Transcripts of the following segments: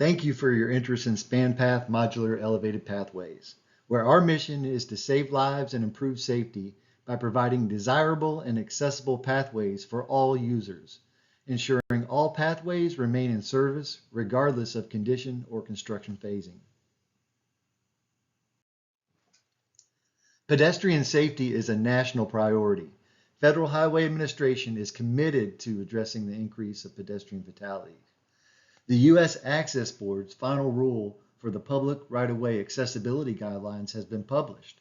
Thank you for your interest in SpanPath Modular Elevated Pathways, where our mission is to save lives and improve safety by providing desirable and accessible pathways for all users, ensuring all pathways remain in service regardless of condition or construction phasing. Pedestrian safety is a national priority. Federal Highway Administration is committed to addressing the increase of pedestrian fatalities. The U.S. Access Board's final rule for the public right-of-way accessibility guidelines has been published.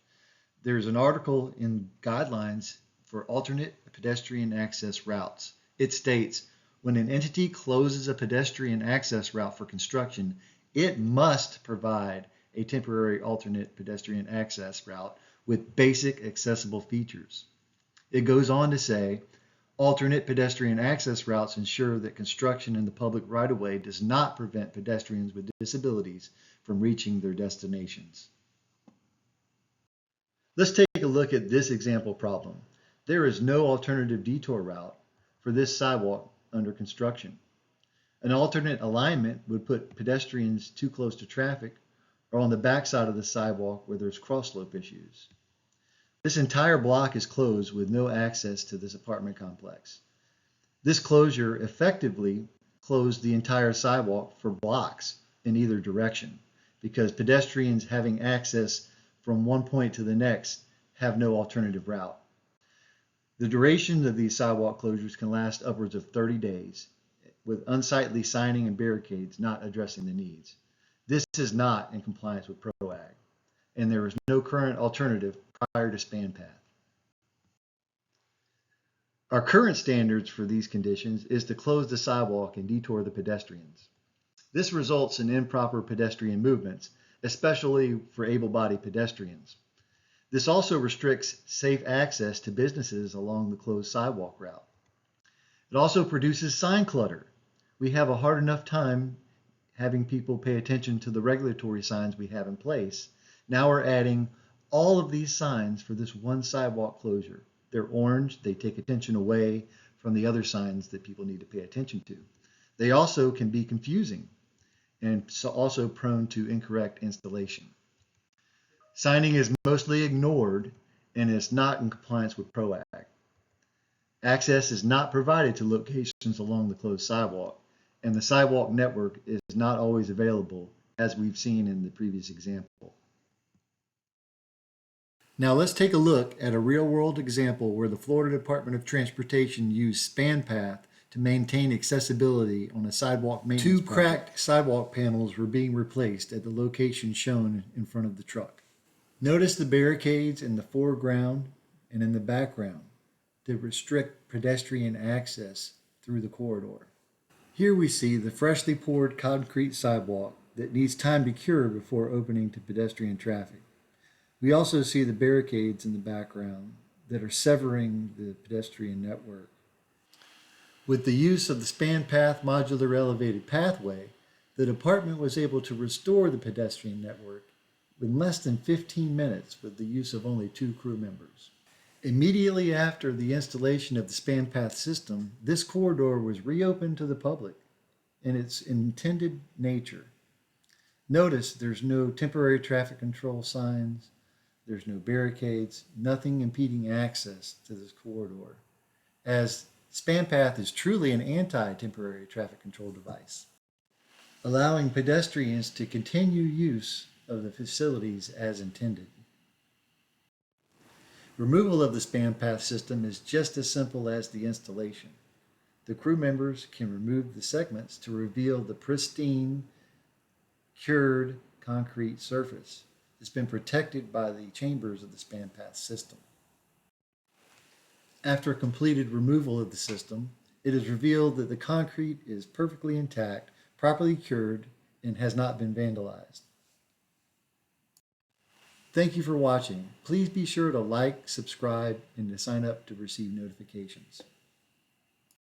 There's an article in Guidelines for Alternate Pedestrian Access Routes. It states, when an entity closes a pedestrian access route for construction, it must provide a temporary alternate pedestrian access route with basic accessible features. It goes on to say, alternate pedestrian access routes ensure that construction in the public right-of-way does not prevent pedestrians with disabilities from reaching their destinations. Let's take a look at this example problem. There is no alternative detour route for this sidewalk under construction. An alternate alignment would put pedestrians too close to traffic or on the backside of the sidewalk where there's cross-slope issues. This entire block is closed with no access to this apartment complex. This closure effectively closed the entire sidewalk for blocks in either direction because pedestrians having access from one point to the next have no alternative route. The duration of these sidewalk closures can last upwards of 30 days, with unsightly signing and barricades not addressing the needs. This is not in compliance with PROWAG, and there is no current alternative prior to SpanPath. Our current standards for these conditions is to close the sidewalk and detour the pedestrians. This results in improper pedestrian movements, especially for able-bodied pedestrians. This also restricts safe access to businesses along the closed sidewalk route. It also produces sign clutter. We have a hard enough time having people pay attention to the regulatory signs we have in place. Now we're adding all of these signs for this one sidewalk closure. They're orange, they take attention away from the other signs that people need to pay attention to. They also can be confusing and also prone to incorrect installation. Signing is mostly ignored and is not in compliance with PROWAG. Access is not provided to locations along the closed sidewalk, and the sidewalk network is not always available, as we've seen in the previous example. Now let's take a look at a real-world example where the Florida Department of Transportation used SpanPath to maintain accessibility on a sidewalk maintenance project. Two cracked sidewalk panels were being replaced at the location shown in front of the truck. Notice the barricades in the foreground and in the background that restrict pedestrian access through the corridor. Here we see the freshly poured concrete sidewalk that needs time to cure before opening to pedestrian traffic. We also see the barricades in the background that are severing the pedestrian network. With the use of the SpanPath modular elevated pathway, the department was able to restore the pedestrian network in less than 15 minutes with the use of only 2 crew members. Immediately after the installation of the SpanPath system, this corridor was reopened to the public in its intended nature. Notice there's no temporary traffic control signs, there's no barricades, nothing impeding access to this corridor, as SpanPath is truly an anti-temporary traffic control device, allowing pedestrians to continue use of the facilities as intended. Removal of the SpanPath system is just as simple as the installation. The crew members can remove the segments to reveal the pristine, cured concrete surface that's been protected by the chambers of the SpanPath system. After completed removal of the system, it is revealed that the concrete is perfectly intact, properly cured, and has not been vandalized. Thank you for watching. Please be sure to like, subscribe, and to sign up to receive notifications.